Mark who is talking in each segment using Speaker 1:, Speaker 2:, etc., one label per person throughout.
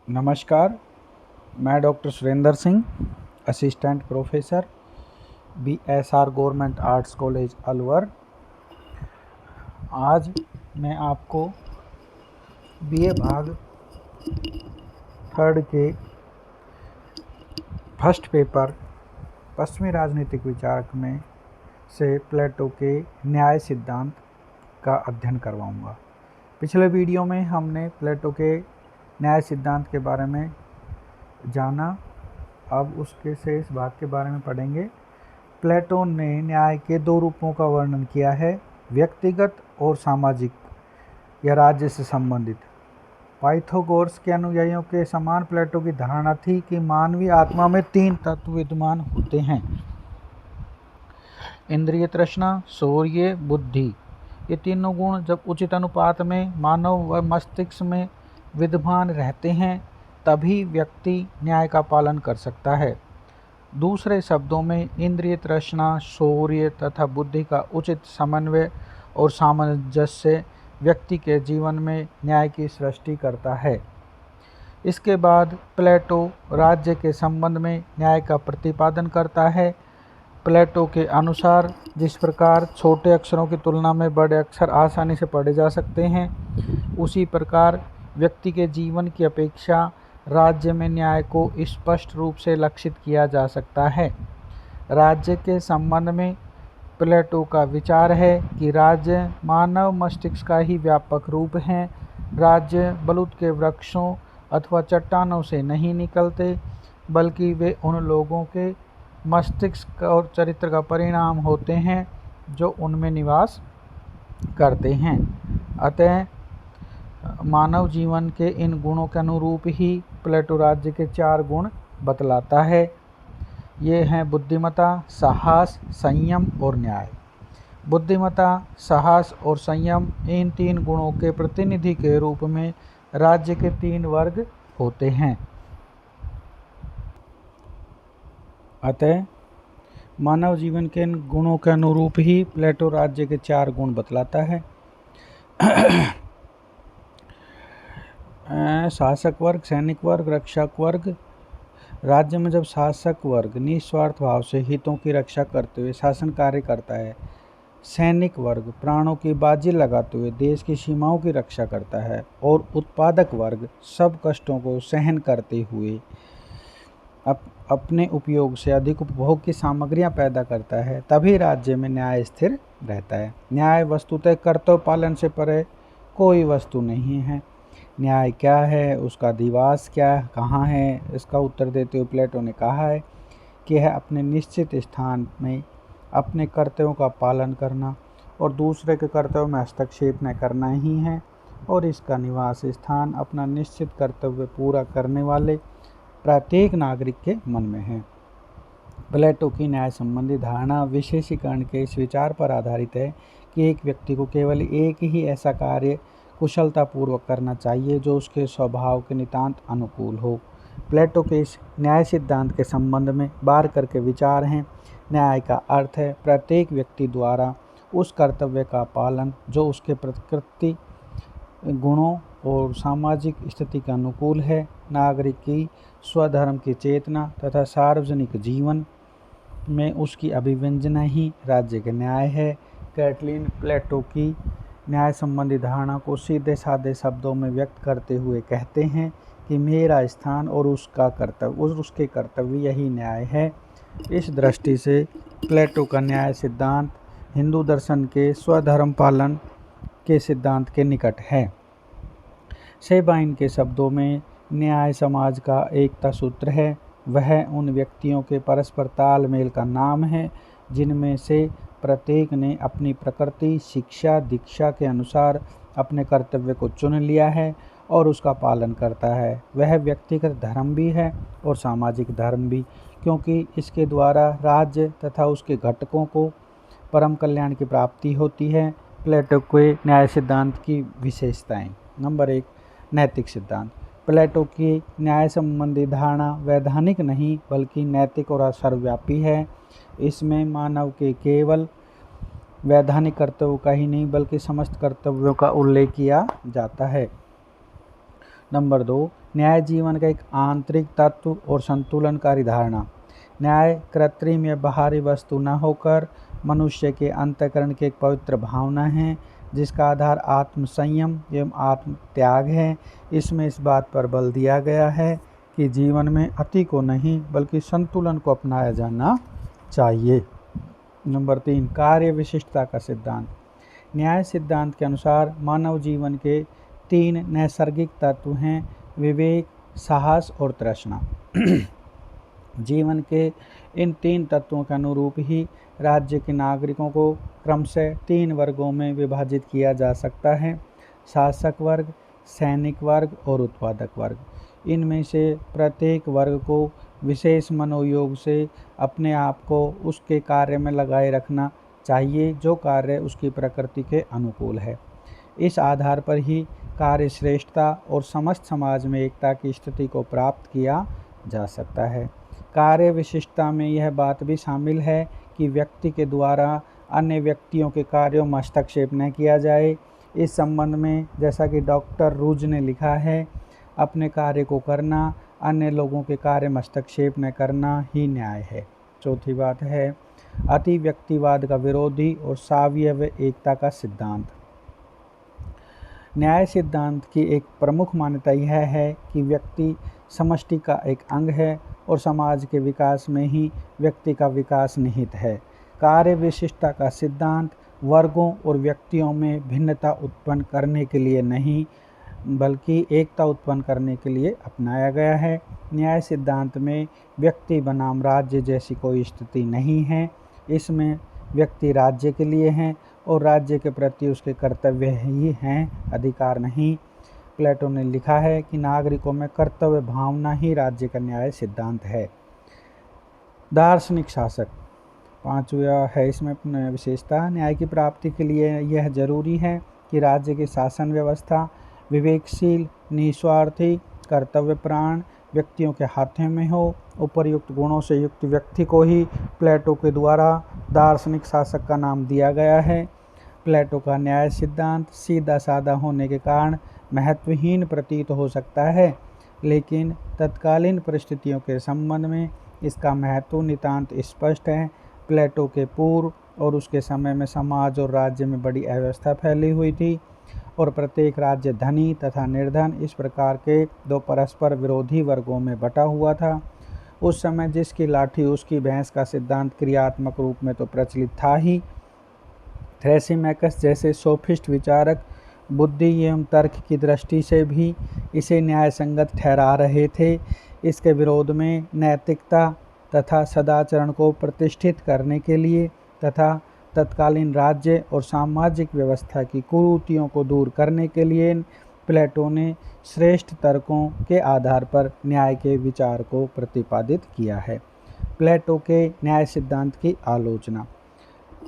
Speaker 1: नमस्कार। मैं doctor Surendra Singh, assistant professor, BSR government arts college Alwar. आज मैं आपको BA भाग 3 के फर्स्ट पेपर पश्चिमी राजनीतिक विचारक में से प्लेटो के न्याय सिद्धांत का अध्ययन करवाऊंगा। पिछले वीडियो में हमने प्लेटो के न्याय सिद्धांत के बारे में जाना। अब उसके शेष भाग के बारे में पढ़ेंगे। प्लेटो ने न्याय के 2 रूपों का वर्णन किया है, व्यक्तिगत और सामाजिक या राज्य से संबंधित। पाइथागोरस के अनुयायियों के समान प्लेटो की धारणा थी कि मानवीय आत्मा में 3 तत्व विद्यमान होते हैं: इंद्रिय तृष्णा, शौर्य, बुद्धि। ये तीनों गुण जब उचित अनुपात में मानव व मस्तिष्क में विद्यमान रहते हैं तभी व्यक्ति न्याय का पालन कर सकता है। दूसरे शब्दों में इंद्रिय तृष्णा, शौर्य तथा बुद्धि का उचित समन्वय और सामंजस्य व्यक्ति के जीवन में न्याय की सृष्टि करता है। इसके बाद प्लेटो राज्य के संबंध में न्याय का प्रतिपादन करता है। प्लेटो के अनुसार जिस प्रकार छोटे अक्षरों की तुलना में बड़े अक्षर आसानी से पढ़े जा सकते हैं, उसी प्रकार व्यक्ति के जीवन की अपेक्षा राज्य में न्याय को स्पष्ट रूप से लक्षित किया जा सकता है। राज्य के संबंध में प्लेटो का विचार है कि राज्य मानव मस्तिष्क का ही व्यापक रूप है। राज्य बलूत के वृक्षों अथवा चट्टानों से नहीं निकलते, बल्कि वे उन लोगों के मस्तिष्क और चरित्र का परिणाम होते हैं जो उनमें निवास करते हैं। अतः मानव जीवन के इन गुणों के अनुरूप ही प्लेटो राज्य के 4 गुण बतलाता है। ये हैं बुद्धिमत्ता, साहस, संयम और न्याय। बुद्धिमत्ता, साहस और संयम, इन 3 गुणों के प्रतिनिधि के रूप में राज्य के 3 वर्ग होते हैं। अतः मानव जीवन के इन गुणों के अनुरूप ही प्लेटो राज्य के 4 गुण बतलाता है। शासक वर्ग, सैनिक वर्ग, रक्षक वर्ग। राज्य में जब शासक वर्ग निस्वार्थ भाव से हितों की रक्षा करते हुए शासन कार्य करता है, सैनिक वर्ग प्राणों की बाजी लगाते हुए देश की सीमाओं की रक्षा करता है, और उत्पादक वर्ग सब कष्टों को सहन करते हुए अपने उपयोग से अधिक उपभोग की सामग्रियां पैदा करता है, तभी राज्य में न्याय स्थिर रहता है। न्याय वस्तुतः कर्तव्य पालन से परे कोई वस्तु नहीं है। न्याय क्या है, उसका अधिवास क्या कहाँ है, इसका उत्तर देते हुए प्लेटो ने कहा है कि यह अपने निश्चित स्थान में अपने कर्तव्यों का पालन करना और दूसरे के कर्तव्य में हस्तक्षेप न करना ही है, और इसका निवास स्थान अपना निश्चित कर्तव्य पूरा करने वाले प्रत्येक नागरिक के मन में है। प्लेटो की न्याय संबंधी धारणा विशेषीकरण के इस विचार पर आधारित है कि एक व्यक्ति को केवल एक ही ऐसा कार्य कुशलतापूर्वक करना चाहिए जो उसके स्वभाव के नितांत अनुकूल हो। प्लेटो के इस न्याय सिद्धांत के संबंध में बार करके विचार हैं। न्याय का अर्थ है प्रत्येक व्यक्ति द्वारा उस कर्तव्य का पालन जो उसके प्रकृति गुणों और सामाजिक स्थिति के अनुकूल है। नागरिक की स्वधर्म की चेतना तथा सार्वजनिक जीवन में उसकी अभिव्यंजना ही राज्य के न्याय है। कैटलीन प्लेटो की न्याय संबंधी धारणा को सीधे साधे शब्दों में व्यक्त करते हुए कहते हैं कि मेरा स्थान और उसके कर्तव्य यही न्याय है। इस दृष्टि से प्लेटो का न्याय सिद्धांत हिंदू दर्शन के स्वधर्म पालन के सिद्धांत के निकट है। सेबाइन के शब्दों में न्याय समाज का एकता सूत्र है। वह उन व्यक्तियों के परस्पर तालमेल का नाम है जिनमें से प्रत्येक ने अपनी प्रकृति, शिक्षा, दीक्षा के अनुसार अपने कर्तव्य को चुन लिया है और उसका पालन करता है। वह व्यक्तिगत धर्म भी है और सामाजिक धर्म भी, क्योंकि इसके द्वारा राज्य तथा उसके घटकों को परम कल्याण की प्राप्ति होती है। प्लेटो के न्याय सिद्धांत की विशेषताएं। नंबर 1, नैतिक सिद्धांत। प्लेटो की न्याय संबंधी धारणा वैधानिक नहीं बल्कि नैतिक और सर्वव्यापी है। इसमें मानव के केवल वैधानिक कर्तव्यों का ही नहीं बल्कि समस्त कर्तव्यों का उल्लेख किया जाता है। नंबर 2, न्याय जीवन का एक आंतरिक तत्व और संतुलनकारी धारणा। न्याय कृत्रिम या बाहरी वस्तु न होकर मनुष्य के अंतःकरण की एक पवित्र भावना है जिसका आधार आत्म संयम एवं आत्म त्याग है। इसमें इस बात पर बल दिया गया है कि जीवन में अति को नहीं बल्कि संतुलन को अपनाया जाना चाहिए। नंबर 3, कार्य विशिष्टता का सिद्धांत। न्याय सिद्धांत के अनुसार मानव जीवन के 3 नैसर्गिक तत्व हैं, विवेक, साहस और तृष्णा। जीवन के इन 3 तत्वों के अनुरूप ही राज्य के नागरिकों को क्रमशः 3 वर्गों में विभाजित किया जा सकता है, शासक वर्ग, सैनिक वर्ग और उत्पादक वर्ग। इनमें से प्रत्येक वर्ग को विशेष मनोयोग से अपने आप को उसके कार्य में लगाए रखना चाहिए जो कार्य उसकी प्रकृति के अनुकूल है। इस आधार पर ही कार्य श्रेष्ठता और समस्त समाज में एकता की स्थिति को प्राप्त किया जा सकता है। कार्य विशिष्टता में यह बात भी शामिल है कि व्यक्ति के द्वारा अन्य व्यक्तियों के कार्यों में हस्तक्षेप न किया जाए। इस संबंध में जैसा कि डॉक्टर रूज ने लिखा है, अपने कार्य को करना, अन्य लोगों के कार्य में हस्तक्षेप न करना ही न्याय है। चौथी बात है अति व्यक्तिवाद का विरोधी और सावयव एकता का सिद्धांत। न्याय सिद्धांत की एक प्रमुख मान्यता यह है कि व्यक्ति समष्टि का एक अंग है और समाज के विकास में ही व्यक्ति का विकास निहित है। कार्य विशिष्टता का सिद्धांत वर्गों और व्यक्तियों में भिन्नता उत्पन्न करने के लिए नहीं बल्कि एकता उत्पन्न करने के लिए अपनाया गया है। न्याय सिद्धांत में व्यक्ति बनाम राज्य जैसी कोई स्थिति नहीं है। इसमें व्यक्ति राज्य के लिए हैं और राज्य के प्रति उसके कर्तव्य ही हैं, अधिकार नहीं। प्लेटो ने लिखा है कि नागरिकों में कर्तव्य भावना ही राज्य का न्याय सिद्धांत है। दार्शनिक शासक 5वां है इसमें विशेषता। न्याय की प्राप्ति के लिए यह जरूरी है कि राज्य की शासन व्यवस्था विवेकशील, निस्वार्थी, कर्तव्यपरायण व्यक्तियों के हाथों में हो। उपर्युक्त गुणों से युक्त व्यक्ति को ही प्लेटो के द्वारा दार्शनिक शासक का नाम दिया गया है। प्लेटो का न्याय सिद्धांत सीधा साधा होने के कारण महत्वहीन प्रतीत हो सकता है, लेकिन तत्कालीन परिस्थितियों के संबंध में इसका महत्व नितांत स्पष्ट है। प्लेटो के पूर्व और उसके समय में समाज और राज्य में बड़ी अव्यवस्था फैली हुई थी और प्रत्येक राज्य धनी तथा निर्धन इस प्रकार के 2 परस्पर विरोधी वर्गों में बटा हुआ था। उस समय जिसकी लाठी उसकी भैंस का सिद्धांत क्रियात्मक रूप में तो प्रचलित था ही। थ्रेसिमैकस जैसे सोफिस्ट विचारक बुद्धि एवं तर्क की दृष्टि से भी इसे न्याय संगत ठहरा रहे थे। इसके विरोध में नैतिकता तथा सदाचरण को प्रतिष्ठित करने के लिए तथा तत्कालीन राज्य और सामाजिक व्यवस्था की कुरीतियों को दूर करने के लिए प्लेटो ने श्रेष्ठ तर्कों के आधार पर न्याय के विचार को प्रतिपादित किया है। प्लेटो के न्याय सिद्धांत की आलोचना।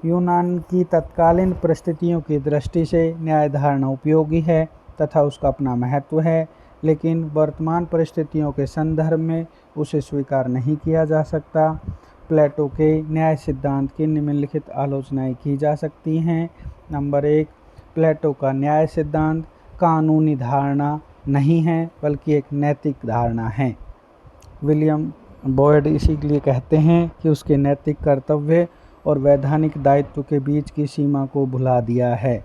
Speaker 1: यूनान की तत्कालीन परिस्थितियों की दृष्टि से न्याय धारणा उपयोगी है तथा उसका अपना महत्व है, लेकिन वर्तमान परिस्थितियों के संदर्भ में उसे स्वीकार नहीं किया जा सकता। प्लेटो के न्याय सिद्धांत की निम्नलिखित आलोचनाएं की जा सकती हैं। नंबर 1, प्लेटो का न्याय सिद्धांत कानूनी धारणा नहीं है बल्कि एक नैतिक धारणा है। विलियम बॉयड इसीलिए कहते हैं कि उसके नैतिक कर्तव्य और वैधानिक दायित्व के बीच की सीमा को भुला दिया है।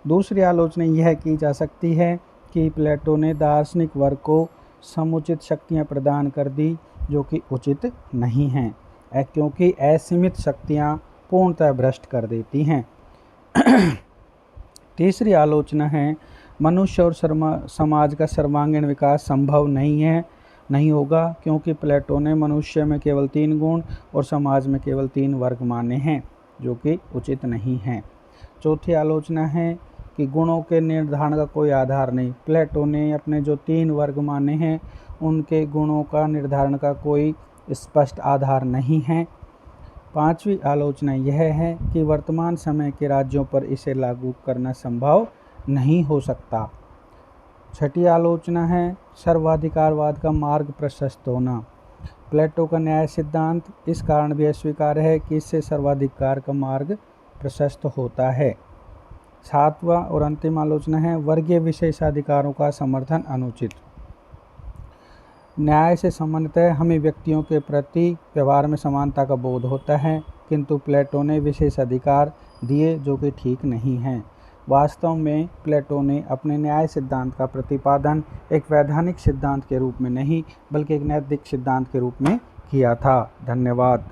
Speaker 1: दूसरी आलोचना यह की जा सकती है कि प्लेटो ने दार्शनिक वर्ग को समुचित शक्तियां प्रदान कर दी जो कि उचित नहीं हैं, क्योंकि असीमित शक्तियां पूर्णतः भ्रष्ट कर देती हैं। तीसरी आलोचना है मनुष्य और समाज का सर्वांगीण विकास संभव नहीं होगा क्योंकि प्लेटो ने मनुष्य में केवल 3 गुण और समाज में केवल 3 वर्ग माने हैं जो कि उचित नहीं है। चौथी आलोचना है कि गुणों के निर्धारण का कोई आधार नहीं। प्लेटो ने अपने जो 3 वर्ग माने हैं उनके गुणों का निर्धारण का कोई स्पष्ट आधार नहीं है। 5वीं आलोचना यह है कि वर्तमान समय के राज्यों पर इसे लागू करना संभव नहीं हो सकता। 6ठी आलोचना है सर्वाधिकारवाद का मार्ग प्रशस्त होना। प्लेटो का न्याय सिद्धांत इस कारण भी अस्वीकार्य है कि इससे सर्वाधिकार का मार्ग प्रशस्त होता है। 7वां और अंतिम आलोचना है वर्गीय विशेषाधिकारों का समर्थन अनुचित। न्याय से सामान्यतः हमें व्यक्तियों के प्रति व्यवहार में समानता का बोध होता है, किंतु प्लेटो ने विशेष अधिकार दिए जो कि ठीक नहीं हैं। वास्तव में प्लेटो ने अपने न्याय सिद्धांत का प्रतिपादन एक वैधानिक सिद्धांत के रूप में नहीं बल्कि एक नैतिक सिद्धांत के रूप में किया था। धन्यवाद।